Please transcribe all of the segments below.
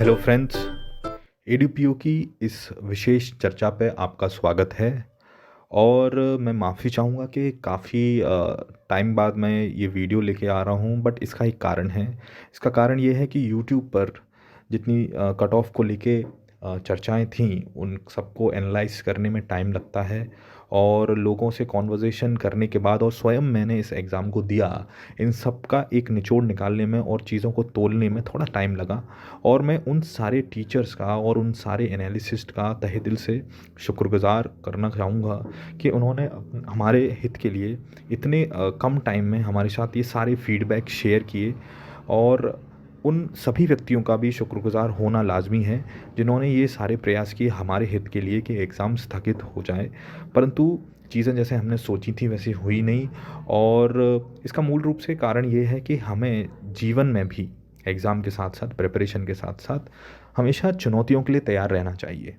Hello friends, एडीपीयू की इस विशेष चर्चा पे आपका स्वागत है। और मैं माफ़ी चाहूँगा कि काफ़ी टाइम बाद मैं ये वीडियो लेके आ रहा हूँ, बट इसका एक कारण है। इसका कारण ये है कि यूट्यूब पर जितनी कट ऑफ को लेके चर्चाएं थीं, उन सबको एनालाइज करने में टाइम लगता है। और लोगों से कॉन्वर्जेसन करने के बाद और स्वयं मैंने इस एग्ज़ाम को दिया, इन सब का एक निचोड़ निकालने में और चीज़ों को तोलने में थोड़ा टाइम लगा। और मैं उन सारे टीचर्स का और उन सारे एनालिसिस्ट का तहे दिल से शुक्रगुज़ार करना चाहूँगा कि उन्होंने हमारे हित के लिए इतने कम टाइम में हमारे साथ ये सारे फीडबैक शेयर किए। और उन सभी व्यक्तियों का भी शुक्रगुज़ार होना लाज़मी है जिन्होंने ये सारे प्रयास किए हमारे हित के लिए कि एग्ज़ाम स्थगित हो जाए। परंतु चीज़ें जैसे हमने सोची थी वैसी हुई नहीं। और इसका मूल रूप से कारण ये है कि हमें जीवन में भी एग्ज़ाम के साथ साथ, प्रिपरेशन के साथ साथ, हमेशा चुनौतियों के लिए तैयार रहना चाहिए।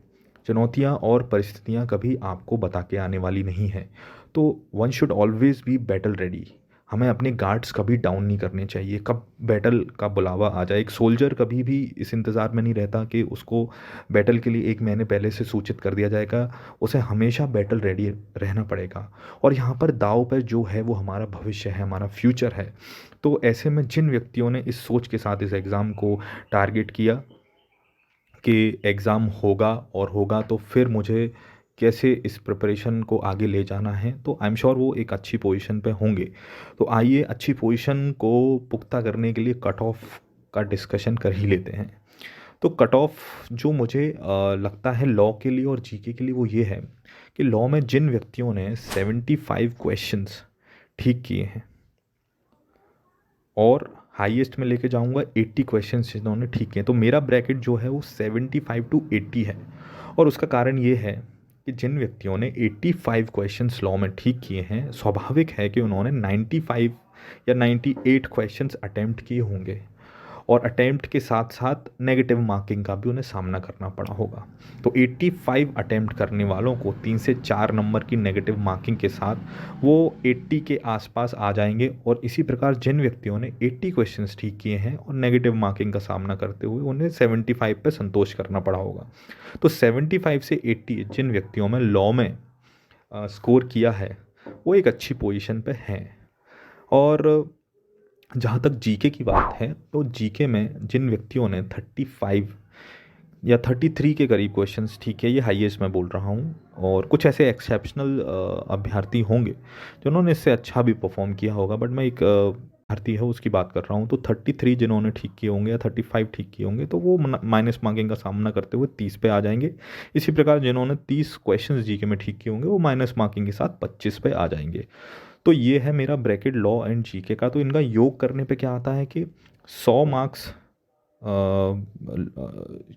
चुनौतियाँ और परिस्थितियाँ कभी आपको बता के आने वाली नहीं हैं। तो one should always B battle ready. हमें अपने गार्ड्स कभी डाउन नहीं करने चाहिए, कब बैटल का बुलावा आ जाए। एक सोल्जर कभी भी इस इंतज़ार में नहीं रहता कि उसको बैटल के लिए 1 महीने पहले से सूचित कर दिया जाएगा। उसे हमेशा बैटल रेडी रहना पड़ेगा। और यहाँ पर दाँव पे जो है वो हमारा भविष्य है, हमारा फ्यूचर है। तो ऐसे में जिन व्यक्तियों ने इस सोच के साथ इस एग्ज़ाम को टारगेट किया कि एग्ज़ाम होगा और होगा तो फिर मुझे कैसे इस प्रिपरेशन को आगे ले जाना है, तो आई एम श्योर वो एक अच्छी पोजीशन पे होंगे। तो आइए अच्छी पोजीशन को पुख्ता करने के लिए कट ऑफ का डिस्कशन कर ही लेते हैं। तो कट ऑफ जो मुझे लगता है लॉ के लिए और जीके के लिए, वो ये है कि लॉ में जिन व्यक्तियों ने 75 क्वेश्चंस ठीक किए हैं, और हाईएस्ट में लेके जाऊंगा 80 क्वेश्चंस जिन्होंने ठीक किए, तो मेरा ब्रैकेट जो है वो 75 टू 80 है। और उसका कारण ये है कि जिन व्यक्तियों ने 85 क्वेश्चंस लॉ में ठीक किए हैं, स्वाभाविक है कि उन्होंने 95 या 98 क्वेश्चंस अटेम्प्ट किए होंगे। और अटेम्प्ट के साथ साथ नेगेटिव मार्किंग का भी उन्हें सामना करना पड़ा होगा। तो 85 अटेम्प्ट करने वालों को 3 से 4 नंबर की नेगेटिव मार्किंग के साथ वो 80 के आसपास आ जाएंगे। और इसी प्रकार जिन व्यक्तियों ने 80 क्वेश्चंस ठीक किए हैं और नेगेटिव मार्किंग का सामना करते हुए उन्हें 75 पे संतोष करना पड़ा होगा। तो 75 से 80 जिन व्यक्तियों में लॉ में स्कोर किया है, वो एक अच्छी पोजीशन पे हैं। और जहाँ तक जीके की बात है, तो जीके में जिन व्यक्तियों ने 35 या 33 के करीब क्वेश्चंस ठीक है, ये हाईएस्ट मैं बोल रहा हूँ। और कुछ ऐसे एक्सेप्शनल अभ्यर्थी होंगे जिन्होंने इससे अच्छा भी परफॉर्म किया होगा, बट मैं एक अभ्यर्थी है उसकी बात कर रहा हूँ। तो 33 जिन्होंने ठीक किए होंगे या 35 ठीक किए होंगे, तो वो माइनस मार्किंग का सामना करते हुए 30 पे आ जाएंगे। इसी प्रकार जिन्होंने 30 क्वेश्चन जीके में ठीक किए होंगे, वो माइनस मार्किंग के साथ 25 पे आ जाएंगे। तो ये है मेरा ब्रैकेट लॉ एंड जीके का। तो इनका योग करने पे क्या आता है कि 100 मार्क्स,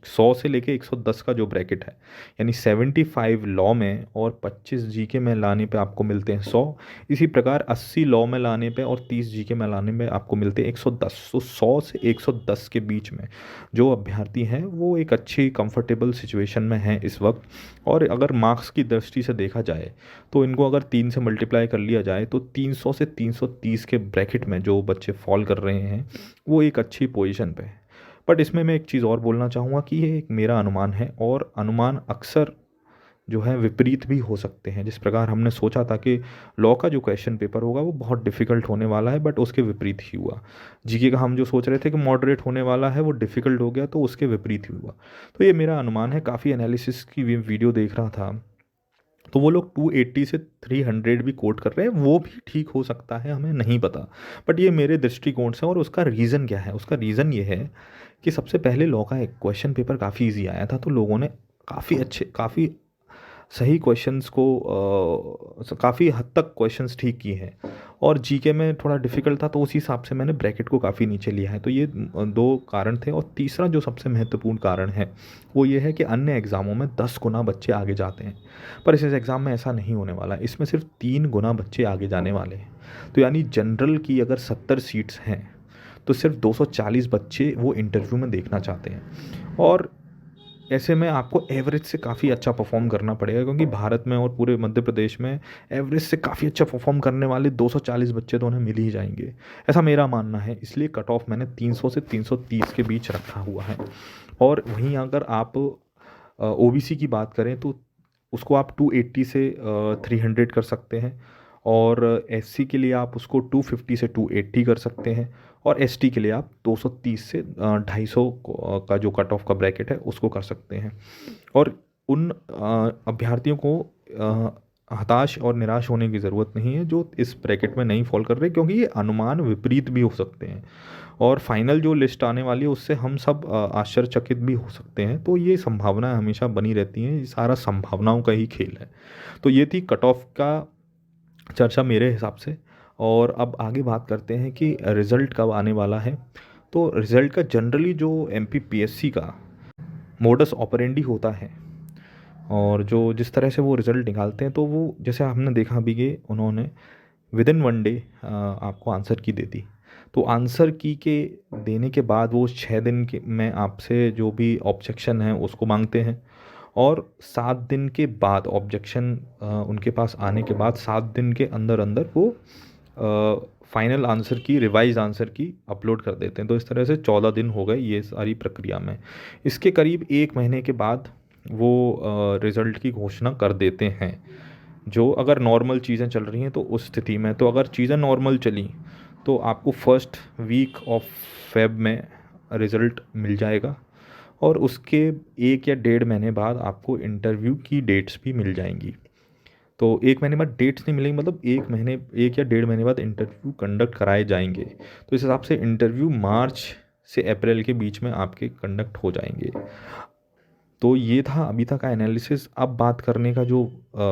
100 से लेके 110 का जो ब्रैकेट है, यानी 75 लॉ में और 25 जीके में लाने पे आपको मिलते हैं 100। इसी प्रकार 80 लॉ में लाने पे और 30 जीके में लाने में आपको मिलते हैं 110। तो 100 से 110 के बीच में जो अभ्यर्थी हैं वो एक अच्छी कंफर्टेबल सिचुएशन में हैं इस वक्त। और अगर मार्क्स की दृष्टि से देखा जाए तो इनको अगर 3 से मल्टीप्लाई कर लिया जाए तो 300 से 330 के ब्रैकेट में जो बच्चे फॉल कर रहे हैं, वो एक अच्छी पोजीशन पे है। बट इसमें मैं एक चीज़ और बोलना चाहूँगा कि ये एक मेरा अनुमान है, और अनुमान अक्सर जो है विपरीत भी हो सकते हैं। जिस प्रकार हमने सोचा था कि लॉ का जो क्वेश्चन पेपर होगा वो बहुत डिफ़िकल्ट होने वाला है, बट उसके विपरीत ही हुआ। जीके का हम जो सोच रहे थे कि मॉडरेट होने वाला है, वो डिफ़िकल्ट हो गया, तो उसके विपरीत ही हुआ। तो ये मेरा अनुमान है। काफ़ी एनालिसिस की वीडियो देख रहा था, तो वो लोग 280 से 300 भी कोट कर रहे हैं। वो भी ठीक हो सकता है, हमें नहीं पता। बट ये मेरे दृष्टिकोण से, और उसका रीज़न क्या है? उसका रीज़न ये है कि सबसे पहले लॉ का एक क्वेश्चन पेपर काफ़ी इजी आया था, तो लोगों ने काफ़ी सही क्वेश्चंस को काफ़ी हद तक क्वेश्चंस ठीक किए हैं। और जीके में थोड़ा डिफ़िकल्ट था, तो उसी हिसाब से मैंने ब्रैकेट को काफ़ी नीचे लिया है। तो ये दो कारण थे। और तीसरा जो सबसे महत्वपूर्ण कारण है वो ये है कि अन्य एग्ज़ामों में 10 गुना बच्चे आगे जाते हैं, पर इस एग्ज़ाम में ऐसा नहीं होने वाला। इसमें सिर्फ 3 गुना बच्चे आगे जाने वाले हैं। तो यानी जनरल की अगर 70 सीट्स हैं, तो सिर्फ 240 बच्चे वो इंटरव्यू में देखना चाहते हैं। और ऐसे में आपको एवरेज से काफ़ी अच्छा परफॉर्म करना पड़ेगा, क्योंकि भारत में और पूरे मध्य प्रदेश में एवरेज से काफ़ी अच्छा परफॉर्म करने वाले 240 बच्चे तो उन्हें मिल ही जाएंगे, ऐसा मेरा मानना है। इसलिए कट ऑफ मैंने 300 से 330 के बीच रखा हुआ है। और वहीं अगर आप ओबीसी की बात करें तो उसको आप 280 से 300 कर सकते हैं, और एससी के लिए आप उसको 250 से 280 कर सकते हैं, और एसटी के लिए आप 230 से 250 का जो कट ऑफ का ब्रैकेट है उसको कर सकते हैं। और उन अभ्यर्थियों को हताश और निराश होने की ज़रूरत नहीं है जो इस ब्रैकेट में नहीं फॉल कर रहे, क्योंकि ये अनुमान विपरीत भी हो सकते हैं, और फाइनल जो लिस्ट आने वाली है उससे हम सब आश्चर्यचकित भी हो सकते हैं। तो ये संभावनाएं हमेशा बनी रहती हैं, ये सारा संभावनाओं का ही खेल है। तो ये थी कट ऑफ का चर्चा मेरे हिसाब से। और अब आगे बात करते हैं कि रिज़ल्ट कब आने वाला है। तो रिज़ल्ट का जनरली जो एमपीपीएससी का मोडस ऑपरेंडी होता है, और जो जिस तरह से वो रिज़ल्ट निकालते हैं, तो वो जैसे हमने देखा अभी कि उन्होंने विद इन 1 डे आपको आंसर की दे दी। तो आंसर की के देने के बाद वो 6 दिन के में आपसे जो भी ऑब्जेक्शन है उसको मांगते हैं, और 7 दिन के बाद ऑब्जेक्शन उनके पास आने के बाद 7 दिन के अंदर अंदर वो फाइनल आंसर की, रिवाइज आंसर की अपलोड कर देते हैं। तो इस तरह से 14 दिन हो गए ये सारी प्रक्रिया में। इसके करीब 1 महीने के बाद वो रिज़ल्ट की घोषणा कर देते हैं, जो अगर नॉर्मल चीज़ें चल रही हैं तो उस स्थिति में। तो अगर चीज़ें नॉर्मल चली तो आपको फर्स्ट वीक ऑफ फेब में रिज़ल्ट मिल जाएगा, और उसके 1 या 1.5 महीने बाद आपको इंटरव्यू की डेट्स भी मिल जाएंगी। तो 1 महीने बाद डेट्स नहीं मिलेंगी, मतलब 1 या 1.5 महीने बाद इंटरव्यू कंडक्ट कराए जाएंगे। तो इस हिसाब से इंटरव्यू मार्च से अप्रैल के बीच में आपके कंडक्ट हो जाएंगे। तो ये था अभी तक का एनालिसिस। अब बात करने का जो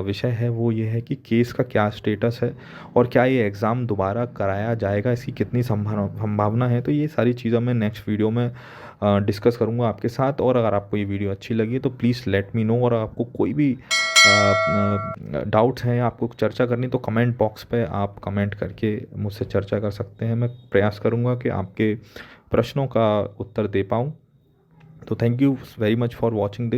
विषय है वो ये है कि केस का क्या स्टेटस है, और क्या ये एग्ज़ाम दोबारा कराया जाएगा, इसकी कितनी संभावना है। तो ये सारी चीज़ें मैं नेक्स्ट वीडियो में डिस्कस करूँगा आपके साथ। और अगर आपको ये वीडियो अच्छी लगी तो प्लीज़ लेट मी नो, और आपको कोई भी डाउट्स हैं या आपको चर्चा करनी तो कमेंट बॉक्स पे आप कमेंट करके मुझसे चर्चा कर सकते हैं। मैं प्रयास करूँगा कि आपके प्रश्नों का उत्तर दे पाऊँ। तो thank you very much for watching this.